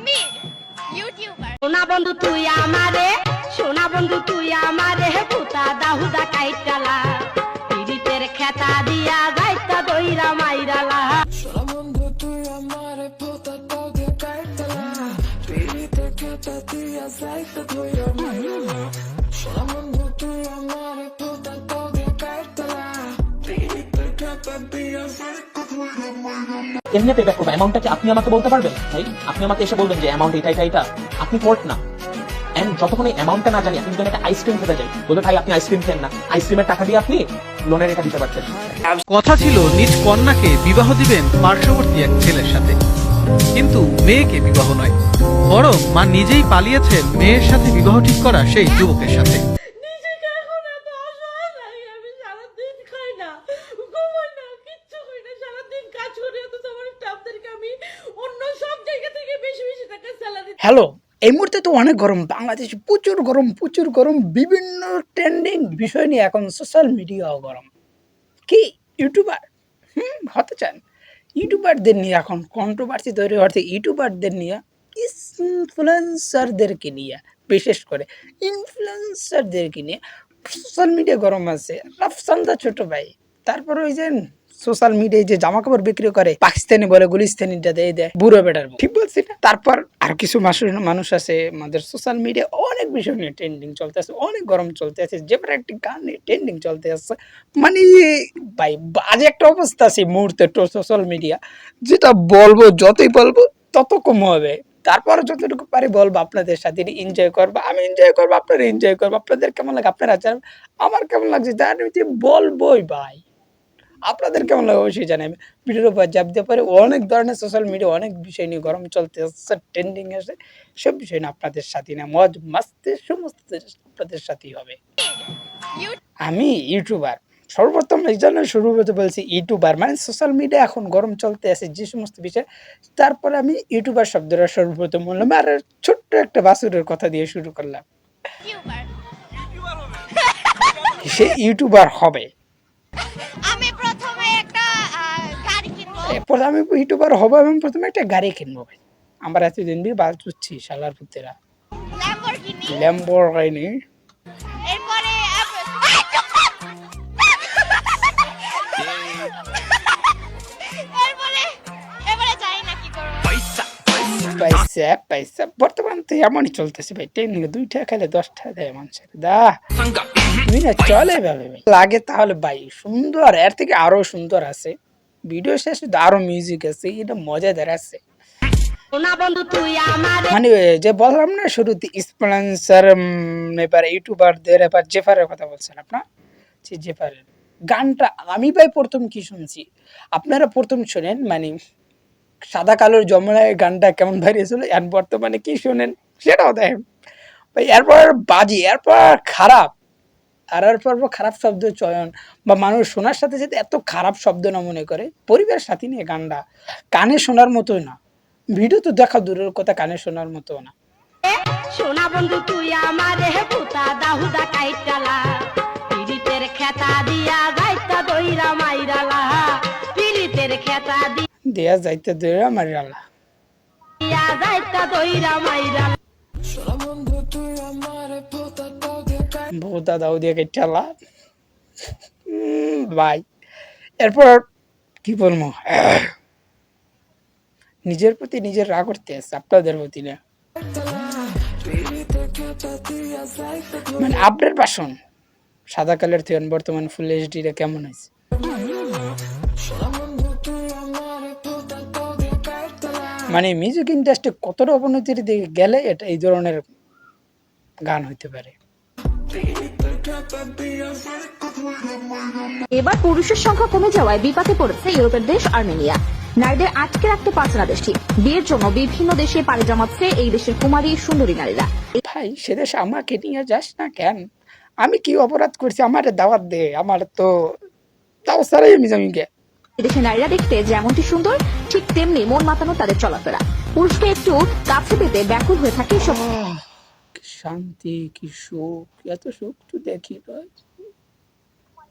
আমি ইউটিউবার। সোনা বন্ধু তুই আমারে, সোনা বন্ধু তুই আমারে পুতা দাহুদা কাইটালা পিরিতের খেতা দিয়া যাইতা দইরা মাইরালা। সোনা বন্ধু তুই আমারে পুতা দাহুদা কাইটালা পিরিতের খেতা দিয়া যাইতা দইরা মাইরালা। সোনা বন্ধু তুই আমারে পুতা দাহুদা কাইটালা পিরিতের খেতা দিয়া যাইতা দইরা মাইরালা। কেমনে পেব্যাক করবো? অ্যামাউন্টটা কি আপনি আমাকে বলতে পারবেন ভাই? আপনি আমাকে এসে বলবেন যে অ্যামাউন্ট এটা আপনি কোর্ট না। এন্ড যতক্ষণ এই অ্যামাউন্টটা না জানি, আপনি যদি একটা আইসক্রিম খেতে যাই, বলবে ভাই আপনি আইসক্রিম খেন না, আইসক্রিমের টাকা দিয়ে আপনি লোনের এটা দিতে পারতেন। কথা ছিল নিজ কন্যাকে বিবাহ দিবেন পার্শ্ববর্তী এক ছেলের সাথে, কিন্তু মেয়েকে বিবাহ নয়, বরং মা নিজেই পালিয়েছেন মেয়ের সাথে বিবাহ ঠিক করা সেই যুবকের সাথে। নিজেকে এখন এত অসহায় লাগে, আমি সারাদিন খাই না, ঘুমাই না, কিচ্ছু করি না, সারাদিন কাজ করি, অথচ আমার স্টাফদেরকে আমি অন্য সব জায়গা থেকে বেশি বেশি টাকা স্যালারি। হ্যালো, এই মুহূর্তে তো অনেক গরম, বাংলাদেশে প্রচুর গরম, বিভিন্ন ট্রেন্ডিং বিষয় নিয়ে এখন সোশ্যাল মিডিয়াও গরম। কি ইউটিউবার হতে চান? ইউটিউবারদের নিয়ে এখন কন্ট্রোভার্সি তৈরি হচ্ছে, ইউটিউবারদের নিয়ে, ইনফ্লুয়েন্সারদেরকে নিয়ে, বিশেষ করে ইনফ্লুয়েন্সারদেরকে নিয়ে সোশ্যাল মিডিয়া গরম আছে। রাফসান্দা ছোট ভাই, তারপর ওই যে সোশ্যাল মিডিয়ায় যে জামা কাপড় বিক্রি করে, পাকিস্তানি বলে গুলিস্তানিটা দিয়ে দেয়, বুড়ো বেটার, ঠিক বলছি না? তারপর আর কিছু মানুষ আছে আমাদের সোশ্যাল মিডিয়া অনেক বিষয় নিয়ে ট্রেন্ডিং চলতে আছে, অনেক গরম চলতে আছে, যে একটি গান নিয়ে ট্রেন্ডিং চলতে আছে। মানে ভাই বাজে একটা অবস্থা আছে মুহূর্তে সোশ্যাল মিডিয়া, যেটা বলবো যতই বলবো তত কম হবে। তারপর যতটুকু পারি বলবো, আপনাদের সাথে এনজয় করবো, আমি এনজয় করবো, আপনারা এনজয় করবো। আপনাদের কেমন লাগে আপনারা জানেন, আমার কেমন লাগছে জানেন, বলবোই ভাই। আপনাদের কেমন লাগে অবশ্যই জানাবে। ভিডিওর উপর চাপ দিয়ে পরে অনেক ধরনের সোশ্যাল মিডিয়া অনেক বিষয় নিয়ে গরম চলতে আসছে, ট্রেন্ডিং আছে, সব বিষয় নিয়ে আপনাদের সাথে না মজ মাস্তে সমস্ত আপনাদের সাথেই হবে। আমি ইউটিউবার, সর্বপ্রথম এই জন্য শুরু করতে বলছি ইউটিউবার, মানে সোশ্যাল মিডিয়া এখন গরম চলতে আছে যে সমস্ত বিষয়। তারপরে আমি ইউটিউবার শব্দটা সর্বপ্রথম বললাম, আর ছোট্ট একটা বাসুরের কথা দিয়ে শুরু করলাম। সে ইউটিউবার হবে। আমি প্রথমে একটা গাড়ি কিনবো। এরপর আমি ইউটিউবার হবো এবং প্রথমে একটা গাড়ি কিনবো ভাই। আমার এতদিন বি বাল চুচ্ছি শালার পুতেরা, ল্যাম্বরগিনি। ল্যাম্বরগিনি। এরপরে এরপরে জানি না কি করব। পয়সা বর্তমান তো এমনই চলতেছে ভাই, ট্রেনিং 2 টাকা খাইলে 10 টাকা দেয় মানুষের, দা তুমি না চলে ভাবে ভাই লাগে। তাহলে ভাই সুন্দর, এর থেকে আরো সুন্দর আছে, ভিডিও শেষে আরো মিউজিক আছে, এটা মজাদার আছে। সোনা বন্ধু তুই আমারে, মানে যে বললাম না শুরুতে ইনফ্লুয়েন্সার, এবার ইউটিউবারদের, এবার জেফারের কথা বলছেন আপনার, জেফারের গানটা আমি ভাই প্রথম কি শুনছি, আপনারা প্রথম শোনেন, মানে সাদা কালোর যমুনায় গানটা কেমন বেরিয়েছিল, আর বর্তমানে কি শোনেন সেটাও দেখেন ভাই। এরপর বাজি, এরপর খারাপ, আর এরপর খারাপ শব্দ চয়ন, বা মানুষ শোনার সাথে সাথে এত খারাপ শব্দ না মনে করে, পরিবারের সাথে নিয়ে গানটা কানে শোনার মতো না, ভিডিও তো দেখা দূরের কথা, কানে শোনার মতো না। সোনা বন্ধু তুই আমারে পুতা দাহুদা কাইটালা পিরিতের খেতা দিয়া যাইতা দইরা মাইরালা। পিরিতের খেতা দেয়া যাইতে দূরে আমার আল্লাহ, দিয়া যাইতা দইরা মাইরালা। সোনা বন্ধু তুই আমারে পুতা দাহুদা কাইটালা ভূতা দাও দিয়ে কেটালা ভাই। এরপর কি বলবো, নিজের প্রতি নিজের রাগ করতে আছে, আপনাদের প্রতি না। পিরিতের খেতা দিয়া যাইতা মানে আপডেট ভার্সন সাদা কালার থেকে বর্তমান ফুল এইচডি রে কেমন হয়েছে। সোনা বন্ধু তুই আমারে পুতা দাহুদা কাইটালা। মানে মিউজিক ইন্ডাস্ট্রি কতটা অবনতির দিকে গেলে এটা এই ধরনের গান হইতে পারে। এবার পুরুষের সংখ্যা কমে যাওয়ায় বিপাকে পড়েছে ইউরোপের দেশ আর্মেনিয়া। নারীদের আটকে রাখতে পারছে না দেশটি, বিয়ের জন্য বিভিন্ন দেশে পাড়ি জমাচ্ছে এই দেশের কুমারী সুন্দরী নারীরা। ভাই সে দেশে আমাকে নিয়ে যাস না কেন? আমি কি অপরাধ করছি? আমার দাওয়াত দে, আমার তো তাও সারাই আমি যাই গে। এদেশের নারীরা দেখতে যেমনটি সুন্দর, ঠিক তেমনি মন মাতানো তাদের চলাফেরা। পুরুষকে একটু কাছে পেতে ব্যাকুল হয়ে থাকে সব। কি শান্তি, কি সুখ, এত সুখ তো দেখি ভাই।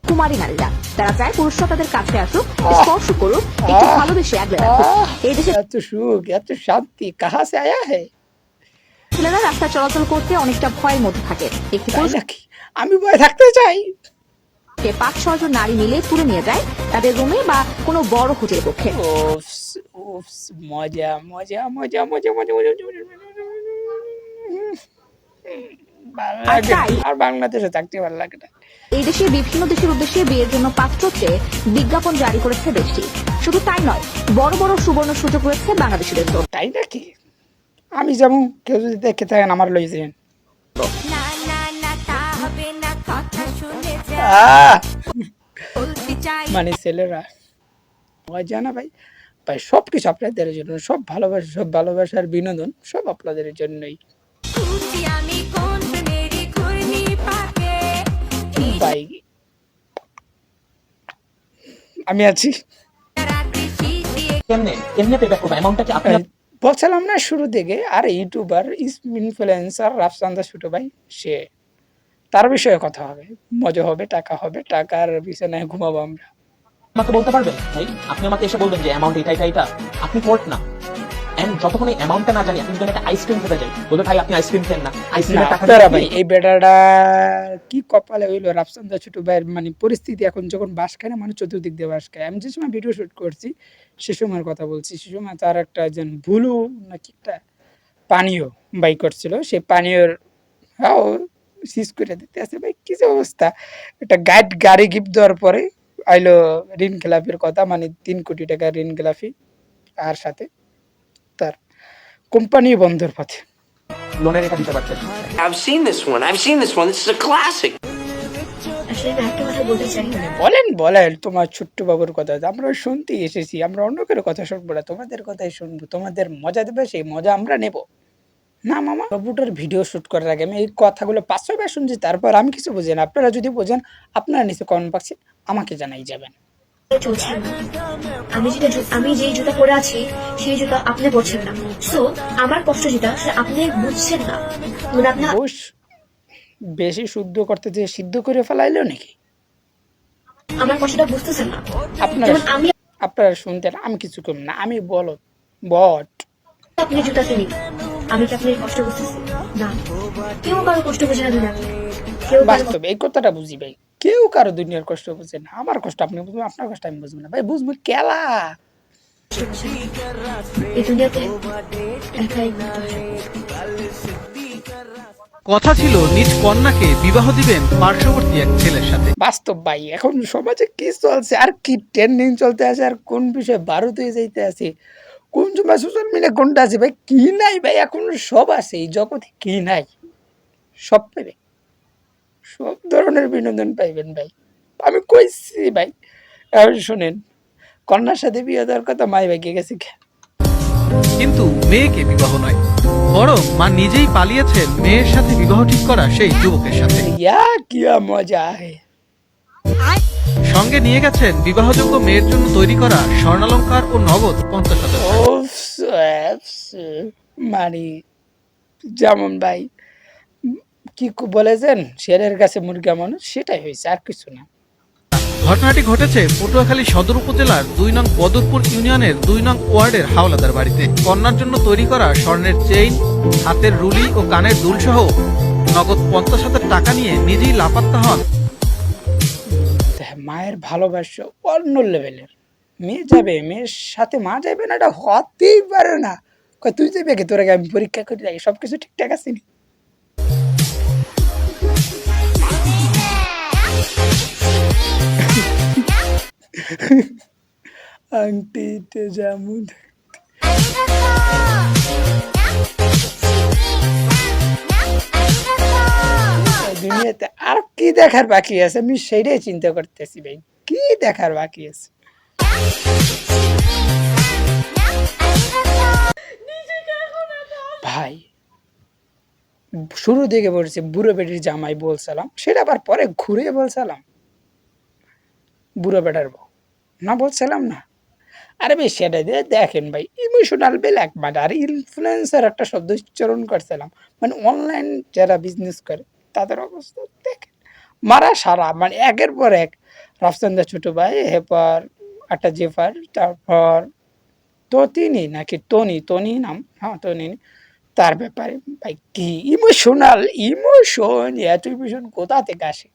কুমারী নারীরা। তারা চায় পুরুষরা তাদের কাছে আসুক, স্পর্শ করুক, একটু ভালোবেসে আগলে রাখুক। এই দেশে এত সুখ, এত শান্তি কাহা সে আয়া হে? ছেলেরা রাস্তায় চলাচল করতে অনেকটা ভয়ের মধ্যে থাকে। একটি তাই নাকি? আমি ভয় থাকতে চাই। পুরুষকে 5-6 জন নারী মিলে তুলে নিয়ে যায় তাদের রুমে বা কোনো বড় হোটেল কক্ষে। উফস, উফস, মজা মজা মজা মজা মজা মজা মজা মজা। ভালো আর লাগে তাই- না। আর বাংলাদেশে থাকতে ভালো লাগে না। এই দেশে বিভিন্ন দেশের উদ্দেশ্যে বিয়ের জন্য পাত্র চেয়ে বিজ্ঞাপন জারি করেছে দেশটি। শুধু তাই নয়, বড় বড় সুবর্ণ সুযোগ রয়েছে বাংলাদেশিদের জন্য। তাই নাকি? আমি যেমন কেউ যদি দেখে থাকেন আমার লই যাবেন। না না না তা হবে না, কথা শুনে যা আহ! বলতে চাই। মানে ছেলেরা মজা না ভাই, ভাই সবকিছু আপনাদের জন্য, সব ভালোবাসা, সব ভালোবাসার বিনোদন সব আপনাদের জন্যই খুঁজি আমি কোন মেরি ঘূর্ণি পাকে। ভাই। আমি আছি। রাতে শীত দিয়ে কেমনে কেমনে পেব্যাক করবো অ্যামাউন্টটা কি আপনি বলছিলাম না শুরু থেকে, আর ইউটিউবার ইনফ্লুয়েন্সার রাফসান্দা ছোট ভাই, সে তার বিষয়ে কথা হবে, মজা হবে, টাকা হবে, টাকার বিছানায় ঘুমাবো আমরা। আমাকে বলতে পারবেন ভাই? আপনি আমাকে এসে বলবেন যে অ্যামাউন্ট এটা আপনি কোর্ট না। এন্ড যতক্ষণ এই অ্যামাউন্টটা না জানি আপনি যদি একটা আইসক্রিম খেতে যাই, বলবে ভাই আপনি আইসক্রিম খেন না, না, আইসক্রিমের টাকা আপনারা দিয়ে ভাই এই বেটাটা কি কপালে হইলো, রাফসান্দা ছোট ভাইয়ের মানে পরিস্থিতি এখন যখন বাস খায় না, মানুষ চতুর্দিক দিয়ে বাস খায়। আমি যে সময় ভিডিও শুট করছি সে সময়ের কথা বলছি, সে সময় তার একটা যেন ভুলু নাকি একটা পানীয় বাই করছিল, সেই পানীয়র হাও সিজ করে দিতে আছে ভাই, কি যে অবস্থা। একটা গাড়ি গিফট দেওয়ার পরে আইলো ঋণ খেলাপির কথা, মানে 3 কোটি টাকা ঋণ খেলাপি, আর সাথে তার কোম্পানি বন্ধের পথে। লোনের এটা দিতে পারছেন। I've seen this one. I've seen this one. This is a classic. আসলে আমি একটা কথা বলতে চাই। বলেন বলেন, তোমার ছোট্ট বাবুর কথা আমরা শুনতে এসেছি, আমরা অন্য কারো কথা শুনবো না, তোমাদের কথাই শুনবো, তোমাদের মজা দেবে, সেই মজা আমরা নেব না মামা। বাবুটার ভিডিও শুট করার আগে আমি এই কথাগুলো 500 বার শুনছি, তারপর আমি কিছু বুঝি না। আপনারা যদি বোঝেন আপনারা নিচে কমেন্ট বক্সে আমাকে জানাই যাবেন। চলছে না। আমি যেই জুতা পরে আছি সেই জুতা আপনি পরছেন না। সো আমার কষ্ট যেটা সেটা আপনি বুঝছেন না। মানে আপনি ঘুষ বেশি শুদ্ধ করতে যে সিদ্ধ করে ফেলাইলো নাকি? আমার কষ্টটা বুঝতেছেন না। আপনারা যেমন আমি আপনারা শুনতেন, আমি কিছু কম না, আমি বট। আপনি জুতা কিনি, আমি কি আপনার কষ্ট বুঝতেছি না? কেউ কারো কষ্ট বুঝে না দুনিয়াতে। কেউ কারো বাস্তবে এই কথাটা বুঝি ভাই, কেউ কারো দুনিয়ার কষ্ট বুঝে না। আমার কষ্ট আপনি বুঝবেন, আপনার কষ্ট আমি বুঝবো না ভাই, বুঝবো কেলা। কষ্ট বুঝে না। এই দুনিয়াতে একাই ঘুরতে হয়। কথা ছিল নিজ কন্যাকে বিবাহ দিবেন পার্শ্ববর্তী এক ছেলের সাথে। বাস্তব ভাই, এখন সমাজে কি চলছে আর কি ট্রেন্ডিং চলতে আছে, আর কোন বিষয়ে ভারত হয়ে যাইতে আছে, কোন সময় সোশ্যাল মিডিয়া কোনটা আছে ভাই, কি নাই ভাই, এখন সব আছে এই জগতে, কি নাই সব পাইবে, সব ধরনের বিনোদন পাইবেন ভাই। আমি কইছি ভাই, এখন শোনেন, কন্যার সাথে বিয়ে দেওয়ার কথা মাই ভাইকে গেছে। কিন্তু মেয়েকে বিবাহ নয়, বরং মা নিজেই পালিয়েছেন মেয়ের সাথে বিবাহ ঠিক করা সেই যুবকের সাথে। ইয়া কিয়া মজা হে। সঙ্গে নিয়ে গেছেন বিবাহযোগ্য মেয়ের জন্য তৈরি করা স্বর্ণালঙ্কার ও নগদ 50,000 টাকা। মানে যেমন ভাই কি বলেছেন, শেরের কাছে মুরগা মানুষ, সেটাই হয়েছে, আর কিছু না। ঘটনাটি ঘটেছে পটুয়াখালী সদর উপজেলার 2 নং বদরপুর ইউনিয়নের 2 নং ওয়ার্ডের হাওলাদার বাড়িতে। কন্যার জন্য তৈরি করা স্বর্ণের চেইন, হাতের রুলি ও কানের দুল সহ নগদ 50,000 টাকা নিয়ে নিজেই লাপাত্তা হন। মায়ের ভালোবাসা অন্য লেভেলের। মেয়ে যাবে, মেয়ের সাথে মা যাবে না, এটা হতেই পারে না। কয় তুই যাবে কি, তোর আগে আমি পরীক্ষা করে রাখি, সবকিছু ঠিকঠাক আছে নি? আংটিতে যেমন দুনিয়াতে আর কি দেখার বাকি আছে, আমি সেইটাই চিন্তা করতেছি ভাই, কি দেখার বাকি আছে। ভাই শুরু থেকে বলছে বুড়ো বেটির জামাই বলছিলাম, সেটা আবার পরে ঘুরে বলছিলাম বুড়ো বেটার বউ না, বলছিলাম না। আরে ভাই সেটা দিয়ে দেখেন ভাই, ইমোশনাল ব্ল্যাক মার্ডার, ইনফ্লুয়েন্সার একটা শব্দ উচ্চারণ করছিলাম, মানে অনলাইন যারা বিজনেস করে তাদের অবস্থা দেখেন, মারা সারা, মানে একের পর এক রাফসানদার ছোট ভাই, এরপর একটা জেফার, তারপর ততিনি নাকি টনি নাম, হ্যাঁ টনি, তার ব্যাপারে ভাই কি ইমোশন, এত ইমোশন কোথা থেকে আসে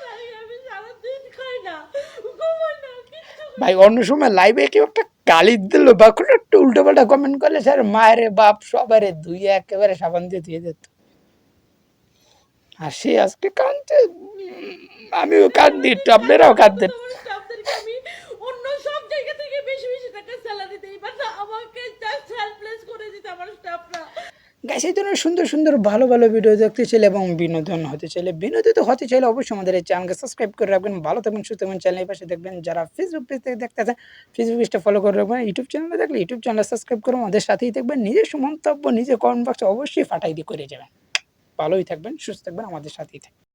ভাই আমি সারাদিন খাই না, ঘুমাই না, কিচ্ছু করি না। ভাই? অন্য সময় লাইভে কেউ একটা গালি দিল বা কোনো একটা উল্টো পাল্টা কমেন্ট করলে স্যার মায়ের বাপ সবারে ধুয়ে একেবারে সাবান দিয়ে ধুয়ে দিত। আর সে আজকে কাঁদছে, আমিও কাঁদি, আপনারাও কাঁদতেন। আমার স্টাফদেরকে আমি অন্য সব জায়গা থেকে বেশি বেশি টাকা স্যালারি দিই, বাট আমাকে জাস্ট হেল্পলেস করে দিতে আমার স্টাফরা। গাইস, এই ধরনের সুন্দর সুন্দর ভালো ভালো ভিডিও দেখতে চাইলে এবং বিনোদন হতে চাইলে, বিনোদিত হতে চাইলে অবশ্যই আমাদের এই চ্যানেলকে সাবস্ক্রাইব করে রাখবেন। ভালো থাকবেন, সুস্থ থাকবেন। চ্যানেলের পাশে দেখবেন যারা ফেসবুক পেজ থেকে দেখতে আছেন, ফেসবুক পেজটা ফলো করে রাখবেন। ইউটিউব চ্যানেলে দেখলে ইউটিউব চ্যানেল সাবস্ক্রাইব করে আমাদের সাথেই দেখবেন। নিজস্ব মন্তব্য নিজে কমেন্ট বক্সে অবশ্যই ফাটাই দিয়ে করে যাবেন। ভালোই থাকবেন, সুস্থ থাকবেন, আমাদের সাথেই থাকবেন।